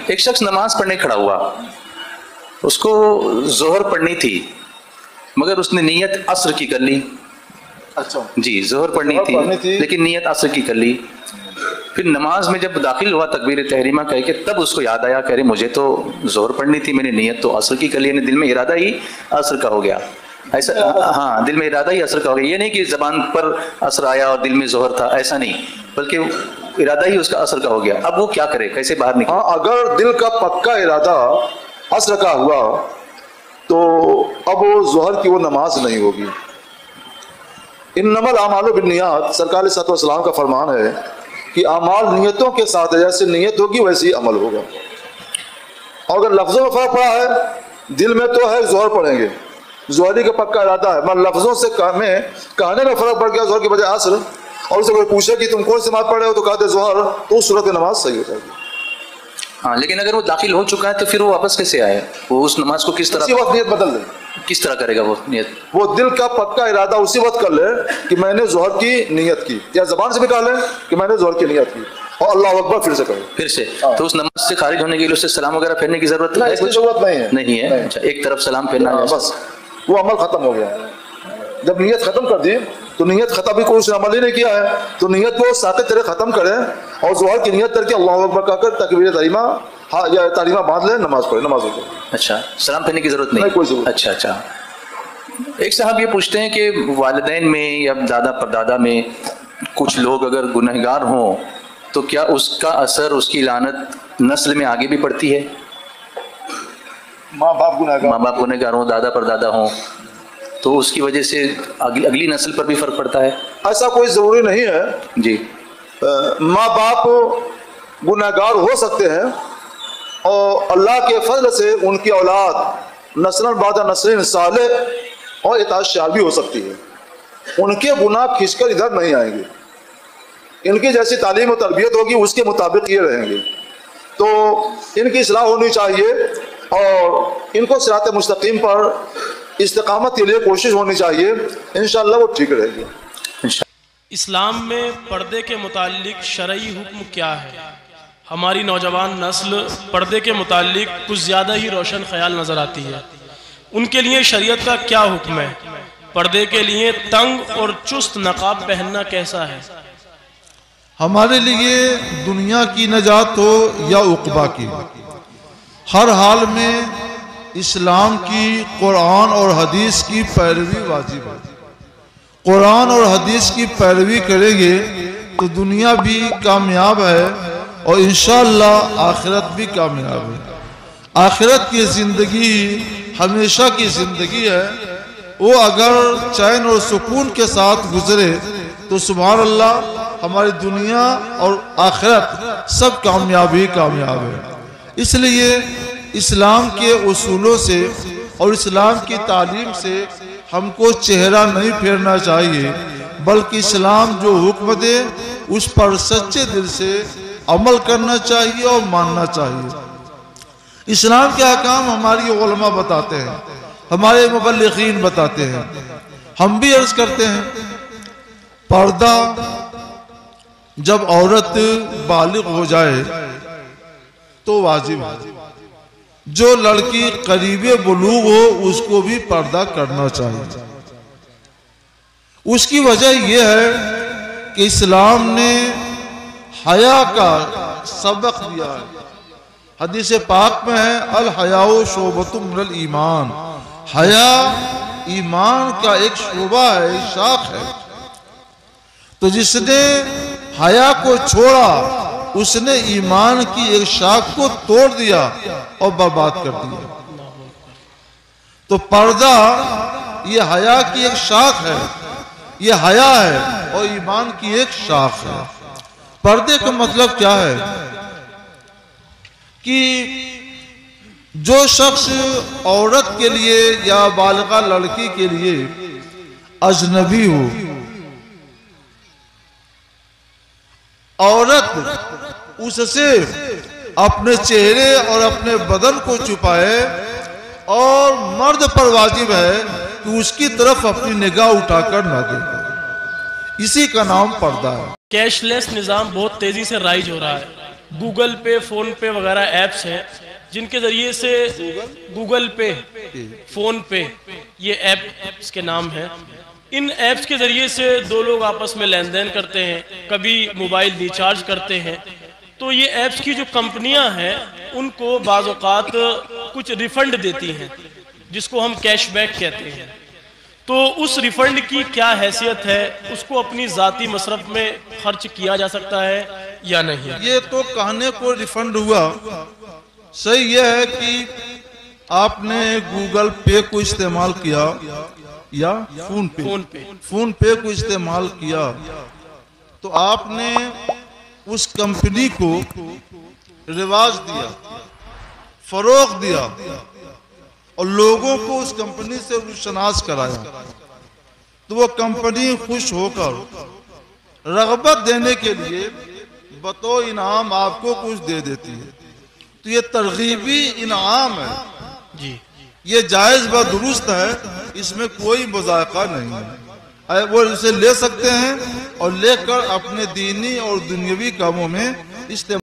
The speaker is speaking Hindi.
एक शख्स नमाज पढ़ने खड़ा हुआ, उसको जोहर पढ़नी थी मगर उसने नीयत असर की कर ली। अच्छा जी, जोहर पढ़नी थी लेकिन नीयत असर की कर ली। फिर नमाज में जब दाखिल हुआ तकबीर तहरीमा कह के, तब उसको याद आया, कह रहे मुझे तो जोहर पढ़नी थी, मैंने नीयत तो असर की कर ली, दिल में इरादा ही असर का हो गया। ऐसा, हाँ, दिल में इरादा ही असर का हो गया। ये नहीं कि जबान पर असर आया और दिल में जोहर था, ऐसा नहीं, बल्कि इरादा ही उसका असर का हो गया। अब वो क्या करे, कैसे बाहर निकले? हाँ, अगर दिल का पक्का इरादा असर का हुआ तो अब वो जोहर की वो नमाज नहीं होगी। इन्नमल आमालु बिन्नियात, सरकार सल्लल्लाहु अलैहि वसल्लम का फरमान है कि अमाल नियतों के साथ है, जैसे नियत होगी वैसे ही अमल होगा। और अगर लफ्जों में फर्क पड़ा है, दिल में तो है जोहर पढ़ेंगे, जोहरी का पक्का इरादा है, मगर लफ्जों से कहने में फर्क पड़ गया जोहर के बजाय असर, और उसे कोई पूछे कि तुम कौन सी नमाज पढ़ रहे हो तो कहते जोहर, तो उस सूरत में नमाज सही हो जाएगी। हाँ, लेकिन अगर वो दाखिल हो चुका है तो फिर वो वापस कैसे आए? वो उस नमाज को किस तरह, उसी वक्त नियत बदल दे। किस तरह करेगा वो नियत? वो दिल का पक्का इरादा उसी वक्त कर ले कि मैंने जोहर की नियत की, या जबान से भी कह ले कि मैंने जोहर की नियत की, और अल्लाह अकबर फिर से कहे, फिर से। तो उस नमाज से खारिज होने के लिए उससे सलाम वगैरह फेरने की जरूरत नहीं, इसकी जरूरत नहीं है। नहीं है? अच्छा, एक तरफ सलाम फेरना है बस, वो अमल खत्म हो गया। जब नियत खत्म कर दी तो नियत खत्म भी कोई उसने अमल ही नहीं किया है, तो नियत को साथ तेरे खत्म करे और जोहर की नियत करके अल्लाह अकबर कहकर तकबीर तहरीमा, हाँ, या तालीमा बांध ले, नमाज पढ़े, नमाज हो जाए। अच्छा, सलाम फेरने की जरूरत नहीं, कोई जरूरत। अच्छा अच्छा। एक साहब ये पूछते हैं कि वालिदैन में या दादा परदादा में कुछ लोग अगर गुनहगार हों तो क्या उसका असर, उसकी लानत नस्ल में आगे भी पड़ती है? माँ बाप गुनहगार हों, दादा परदादा हों, तो उसकी वजह से अगली नस्ल पर भी फर्क पड़ता है? ऐसा कोई जरूरी नहीं है जी। माँ बाप गुनहगार हो सकते हैं और अल्लाह के फजल से उनकी औलाद नस्लन बाद नस्लिन सालेह और इताअतशार भी हो सकती है। उनके गुनाह खींचकर इधर नहीं आएंगे, इनकी जैसी तालीम और तरबियत होगी उसके मुताबिक ये रहेंगे। तो इनकी इस्लाह होनी चाहिए और इनको सिरात मुस्तकीम पर इस्तिकामत के लिए कोशिश होनी चाहिए, इंशाअल्लाह वो ठीक रहेगी। इस्लाम में पर्दे के मुतालिक शरई हुक्म क्या है? हमारी नौजवान नस्ल पर्दे के मुतालिक कुछ ज़्यादा ही रोशन ख्याल नज़र आती है, उनके लिए शरीयत का क्या हुक्म है? पर्दे के लिए तंग और चुस्त नकाब पहनना कैसा है? हमारे लिए दुनिया की नजात हो या उक़बा की, हर हाल में इस्लाम की, कुरान और हदीस की पैरवी वाजिब है। कुरान और हदीस की पैरवी करेंगे तो दुनिया भी कामयाब है और इंशाअल्लाह आखिरत भी कामयाब है। आखिरत की ज़िंदगी हमेशा की ज़िंदगी है, वो अगर चैन और सुकून के साथ गुजरे तो सुभान अल्लाह, हमारी दुनिया और आखिरत सब कामयाब ही कामयाब है। इसलिए इस्लाम के उसूलों से और इस्लाम की तालीम से हमको चेहरा नहीं फेरना चाहिए, बल्कि इस्लाम जो हुक्म दे उस पर सच्चे दिल से अमल करना चाहिए और मानना चाहिए। इस्लाम के अहकाम हमारी उलमा बताते हैं, हमारे मुबल्लिगीन बताते हैं, हम भी अर्ज करते हैं। पर्दा जब औरत बालिग हो जाए तो वाजिब है। जो लड़की करीबे बुलूग हो उसको भी पर्दा करना चाहिए। उसकी वजह यह है कि इस्लाम ने हया का सबक दिया है। हदीस पाक में है, अल हयाउ शोबतुम मिनल ईमान, हया ईमान का एक शोबा है, शाख है। तो जिसने हया को छोड़ा उसने ईमान की एक शाख को तोड़ दिया और बर्बाद कर दिया। तो पर्दा ये हया की एक शाख है, ये हया है और ईमान की एक शाख है। पर्दे का मतलब क्या है कि जो शख्स औरत के लिए या बालिगा लड़की के लिए अजनबी हो, औरत उससे अपने चेहरे और अपने बदन को छुपाए और मर्द पर वाजिब है कि उसकी तरफ अपनी निगाह उठाकर न देखे, इसी का नाम पर्दा है। कैशलेस निज़ाम बहुत तेजी से राइज हो रहा है, गूगल पे, फ़ोन पे वगैरह ऐप्स हैं जिनके ज़रिए से गूगल पे, फ़ोन पे, ये ऐप्स के नाम हैं। इन ऐप्स के ज़रिए से दो लोग आपस में लेन देन करते हैं, कभी मोबाइल रिचार्ज करते हैं। तो ये ऐप्स की जो कंपनियां हैं उनको बाज़ औक़ात कुछ रिफ़ंड देती हैं जिसको हम कैशबैक कहते हैं। तो उस रिफ़ंड की क्या हैसियत है, उसको अपनी ज़ाती मसरफ में खर्च किया जा सकता है या नहीं? ये तो कहने को रिफंड हुआ, सही यह है कि आपने गूगल पे को इस्तेमाल किया या फोन पे को इस्तेमाल किया, तो आपने उस कंपनी को रिवाज दिया, फरोग दिया और लोगों को उस कंपनी से रुशनास कराया। तो वो कंपनी खुश होकर रग़बत देने के लिए बतौर इनाम आपको कुछ दे देती है। तो ये तरगीबी इनाम है जी, ये जायज़ व दुरुस्त है, इसमें कोई मुज़ायक़ा नहीं है। वो इसे ले सकते हैं और लेकर अपने दीनी और दुनियावी कामों में इस्तेमाल